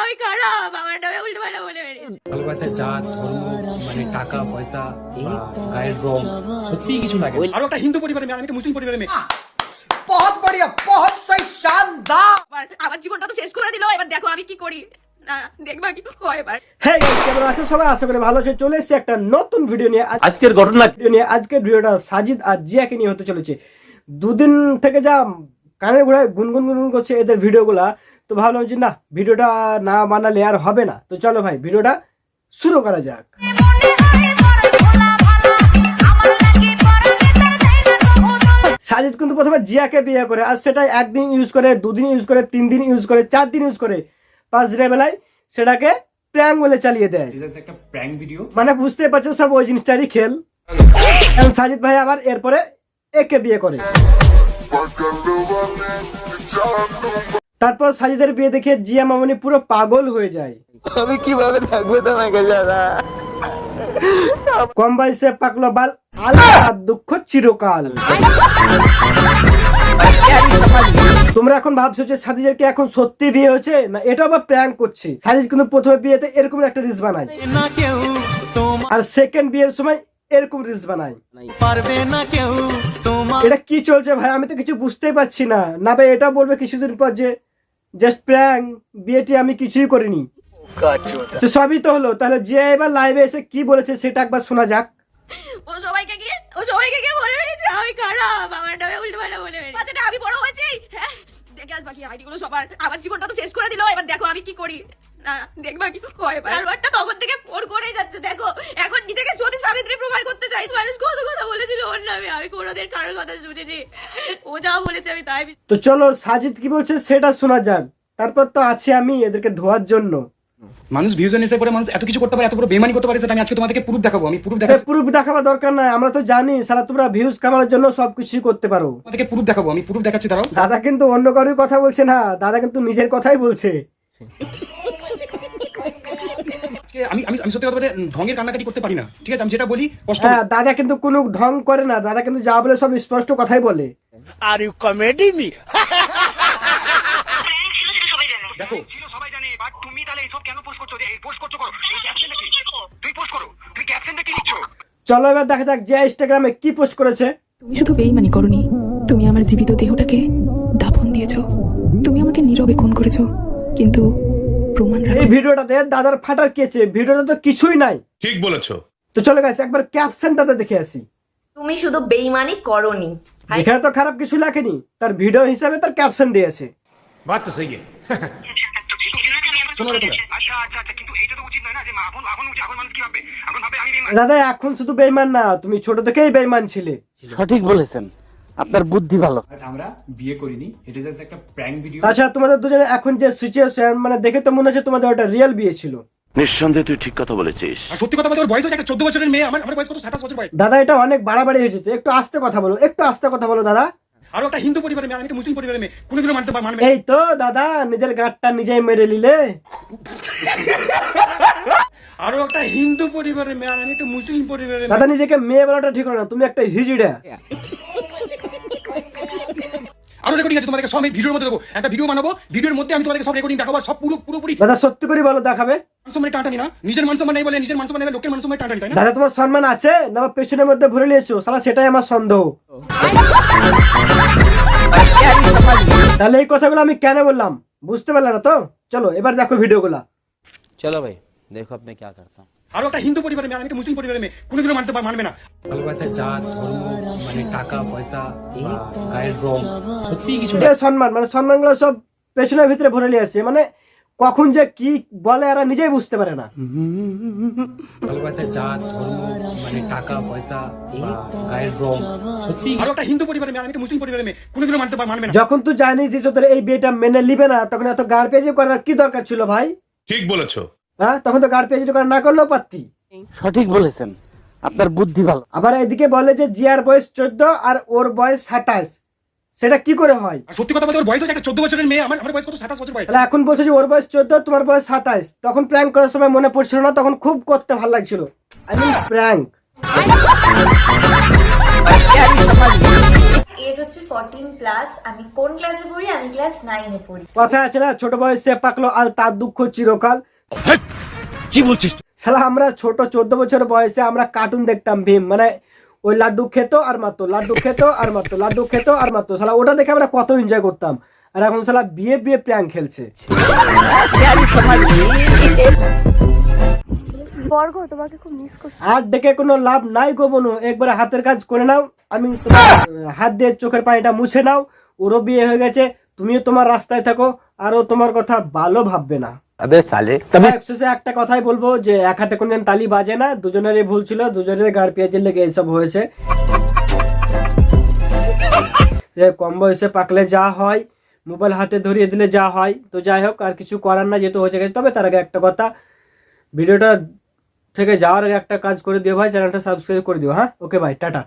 আমি খারাপ, আমার নামে উল্টোপাল্টা বলে বেরিয়েছে। ভালোবাসার জাত ধর্ম মানে টাকা পয়সা বা গায়ের রং সত্যি কিছু লাগে। আরো একটা হিন্দু পরিবারের মেয়ে, আমি একটা মুসলিম পরিবারের মেয়ে। बहुत बढ़िया, बहुत सही, शानदार। আমার জীবনটা তো শেষ করে দিল, এবার দেখো আমি কি করি। না দেখবা কি হয় এবার। হ্যাঁ গাইস, কেমন আছো সবাই? আশা করি ভালো আছো। চলে এসেছি একটা নতুন ভিডিও নিয়ে। আজকের ঘটনা আজকের ভিডিওটা সাজিদ আর জিয়াকে নিয়ে হতে চলেছে। দুদিন থেকে যা কানের ঘোড়ায় গুনগুন গুনগুন করছে এদের ভিডিওগুলা, তো ভাবলাম যে না, ভিডিওটা না বানালে আর হবে না। তো চলো ভাই, ভিডিওটা শুরু করা যাক। সাজিদ কিন্তু প্রথমে জিয়াকে বিয়ে করে, আর সেটা একদিন ইউজ করে, দুদিন ইউজ করে, 3 দিন ইউজ করে, 4 দিন ইউজ করে, 5 দিনের বেলায় সেটাকে প্র্যাঙ্ক বলে চালিয়ে দেয়। একটা প্র্যাঙ্ক ভিডিও, মানে বুঝতে পারছো সব ওই জিনিসটারই খেল। এবং সাজিদ ভাই আবার এরপরে একে বিয়ে করে। তারপর সাজিদের বিয়ে দেখে জিয়া মামনি পুরো পাগল হয়ে যায়। আমি কিভাবে থাকবো তোমাকে যারা কম বয়সে পাকলো বাল, আল্লাহ দুঃখ চিরকাল। তোমরা এখন ভাবছো যে সাজিদের কি এখন সত্যি বিয়ে হয়েছে না এটা আবার প্র্যাঙ্ক করছে। সাজিদ কিন্তু প্রথমে বিয়েতে এরকম একটা রিলস বানায়, আর সেকেন্ড বিয়ের সময় এরকম রিলস বানায়। এটা কি চলছে ভাই? আমি তো কিছু বুঝতেই পারছি না। না ভাই এটা বলবে কিছুদিন পর যে জাস্ট প্র্যাঙ্ক, বিয়েটি আমি কিছুই করিনি। তো সবই তো হলো। তাহলে যে এবার লাইভে এসে কি বলেছে সেটা একবার শোনা যাক। ও সবাইকে গিয়ে বলে বেরিয়েছে আমি খারাপ, আমার নামে উল্টোপাল্টা বলে বেরিয়েছে। আচ্ছা আমি বড় হয়েছি, হ্যাঁ দেখে আস বাকি আইডিগুলো সবার। আমার জীবনটা তো শেষ করে দিল, এবার দেখো আমি কি করি। না দেখবা কি হয় এবার। আর একটা তখন থেকে ফোন করেই যাচ্ছে। দেখো এখন নিজেকে সতী সাবিত্রী প্রমাণ করতে চাই। মানুষ কত কথা বলেছিল ওর নামে, আমি কোনোদিন কারোর কথা শুনিনি। ও যা বলেছে আমি তাই। তো চলো সাজিদ কি বলছে সেটা শোনা যাক। তারপর তো আছি আমি এদেরকে ধোয়ার জন্য। মানুষ ভিউজের নেশায় পড়ে মানুষ এত কিছু করতে পারে, এত বড় বেমানি করতে পারে, সেটা আমি আজকে তোমাদেরকে প্রুফ দেখাবো। আমি প্রুফ দেখাচ্ছি। প্রুফ দেখাবার দরকার নাই, আমরা তো জানি সারা তোমরা ভিউজ কামানোর জন্য সবকিছু করতে পারো। তোমাদেরকে প্রুফ দেখাবো, আমি প্রুফ দেখাচ্ছি। দাঁড়াও, দাদা কিন্তু অন্য কারোর কথা বলছে না, দাদা কিন্তু নিজের কথাই বলছে। আজকে আমি আমি আমি সত্যি কথা বলতে ঢঙের কান্নাকাটি করতে পারি না, ঠিক আছে? আমি যেটা বলি কষ্ট। হ্যাঁ, দাদা কিন্তু কোনো ঢং করে না, দাদা কিন্তু যা বলে সব স্পষ্ট কথাই বলে। আর ইউ কমেডি মি দেখো সবাই জানে, বাট তুমি তাহলে এইসব কেন পোস্ট করছো? এই পোস্ট করছো করো, এই ক্যাপশনটা কি? তুই পোস্ট করো, তুমি ক্যাপশনটা কি লিখছো? চলো এবার দেখা যাক যে ইনস্টাগ্রামে কি পোস্ট করেছে। তুমি শুধু বেইমানি করনি, তুমি আমার জীবিত দেহটাকে দাফন দিয়েছো। তুমি আমাকে নীরবে খুন করেছো, কিন্তু প্রমাণ রাখো। এই ভিডিওটাতে দাদার ফাটার কেছে, ভিডিওটা তো কিছুই নাই। ঠিক বলেছো। তো চলে গেছে, একবার ক্যাপশনটাতে দেখে আসি। তুমি শুধু বেইমানি করনি, এখানে তো খারাপ কিছু লেখেনি, তার ভিডিও হিসাবে তার ক্যাপশন দিয়েছে। বাত তো সহি শোনো রে তোমরা, আচ্ছা আচ্ছা আচ্ছা, কিন্তু এইটা তো উচিত নয় না যে এখন মানুষ কি ভাববে? এখন ভাবে আমি বেঈমান। দাদা এখন শুধু বেইমান না, তুমি ছোট থেকেই বেইমান ছিলে। সঠিক বলেছেন, আপনার বুদ্ধি ভালো। আমরা বিয়ে করিনি, এটা জাস্ট একটা প্র্যাঙ্ক ভিডিও। তাছাড়া তোমাদের দুজনে এখন যে সিচুয়েশন, মানে দেখে তো মনে হচ্ছে তোমাদের ওটা রিয়েল বিয়ে ছিল। নিঃসন্দেহে তুই ঠিক কথা বলেছিস। আর সত্যি কথা বলতে ওর বয়স হচ্ছে একটা 14 বছরের মেয়ে, আমার বয়স কত? 27 বছর বয়স। দাদা এটা অনেক বাড়াবাড়ি হয়েছে, একটু আস্তে কথা বলো, একটু আস্তে কথা বলো দাদা। আরো একটা হিন্দু পরিবারের মেয়ে, আমি একটা মুসলিম পরিবারের মেয়ে, কোনোদিনও মানবে না। এই তো দাদা নিজের গাঁটটা নিজেই মেরে নিলে। আরো একটা হিন্দু পরিবারের মেয়ে, আমি একটা মুসলিম পরিবারের মেয়ে। দাদা নিজেকে মেয়ে বলাটা ঠিক না, তুমি একটা হিজড়া। আরো রেকর্ডিং আছে তোমাদেরকে সব, আমি ভিডিওর মধ্যে দেবো। একটা ভিডিও বানাবো, ভিডিওর মধ্যে আমি তোমাদেরকে সব রেকর্ডিং দেখাবো, সব পুরোপুরি। দাদা সত্যি করে বলো, দেখাবে? মানসম্মানে টানটানি না, নিজের মানসম্মান নেই বলে নিজের মানসম্মান নেই, লোকের মানসম্মান টানটানি, তাই না? দাদা তোমার সম্মান আছে না আমার পেছনের মধ্যে ভরে নিয়েছো? সালা সেটাই আমার সন্দেহ। তাহলে এই কথাগুলো আমি কেন বললাম বুঝতে পারলে না তো? চলো এবার দেখো ভিডিওগুলা। চলো ভাই দেখো আপনি কি করতে। আরো একটা হিন্দু পরিবারের মেয়ে, আমি একটা মুসলিম পরিবারের মেয়ে, কোনোদিনও মানবে না। ভালোবাসার জাত ধর্ম মানে টাকা পয়সা বা গায়ের রং সত্যি কিছু এটা সম্মান, মানে সম্মানগুলো সব পেছনের ভিতরে ভরে নিয়ে আসছে, মানে কখন যে কি বলে এরা নিজেই বুঝতে পারে না। ভালোবাসার জাত ধর্ম মানে টাকা পয়সা বা গায়ের রং সত্যি। আরো একটা হিন্দু পরিবারের মেয়ে, আমি একটা মুসলিম পরিবারের মেয়ে, কোনোদিনও মানবে না। যখন তুই জানিস যে তোদের এই বিয়েটা মেনে নিবে না, তখন এত গাড় পেঁচে করার কি দরকার ছিল ভাই? ঠিক বলেছো। হ্যাঁ, তখন তো গাড় পেঁচে করা না করলেও পারতি। সঠিক বলেছেন, আপনার বুদ্ধি ভালো। আবার এদিকে বলে যে জিয়ার বয়স 14 আর ওর বয়স 27, সেটা কি করে হয়? আর সত্যি কথা বলতে ওর বয়স হচ্ছে একটা 14 বছরের মেয়ে, আমার বয়স কত? 27 বছর বয়স। তাহলে এখন বলছো যে ওর বয়স 14 তোমার বয়স 27, তখন প্র্যাঙ্ক করার সময় মনে পড়ছিল না? তখন খুব করতে ভালো লাগছিল। I mean prank. এজ হচ্ছে 14+। আমি কোন ক্লাসে পড়ি? আমি ক্লাস 9-এ পড়ি। কথা আছে না, ছোট বয়সে পাকলো আর তার দুঃখ চিরকাল। কি বলছিস? শালা আমরা ছোট 14 বছর বয়সে আমরা কার্টুন দেখতাম ভীম, মানে ওই লাড্ডু খেতো আর মারতো, লাড্ডু খেতো আর মারতো, লাড্ডু খেতো আর মারতো। শালা ওটা দেখে আমরা কত এনজয় করতাম। আর এখন শালা বিয়ে বিয়ে প্র্যাঙ্ক খেলছে। বর্গ তোমাকে খুব মিস করছি। আর ডেকে কোনো লাভ নাই গো বনু, একবারে হাতের কাজ করে নাও। আমি তোমার হাত দিয়ে চোখের পানিটা মুছে নাও। ওরও বিয়ে হয়ে গেছে, তুমিও তোমার রাস্তায় থাকো, আর ও তোমার কথা ভালো ভাববে না। তবে শেষে একটা কথাই বলবো যে এক হাতে কোনদিন তালি বাজে না, দুজনেরই ভুল ছিল, দুজনের গাড় পেঁয়াজের লেগে এইসব হয়েছে। কম বয়সে পাকলে যা হয়, মোবাইল হাতে ধরিয়ে দিলে যা হয়, তো যাই হোক, আর কিছু করার না, যেহেতু হয়েছে গেছে। তবে তার আগে একটা কথা, ভিডিওটা থেকে যাওয়ার আগে একটা কাজ করে দিও ভাই, চ্যানেলটা সাবস্ক্রাইব করে দিও। হ্যাঁ, ওকে ভাই, টাটা।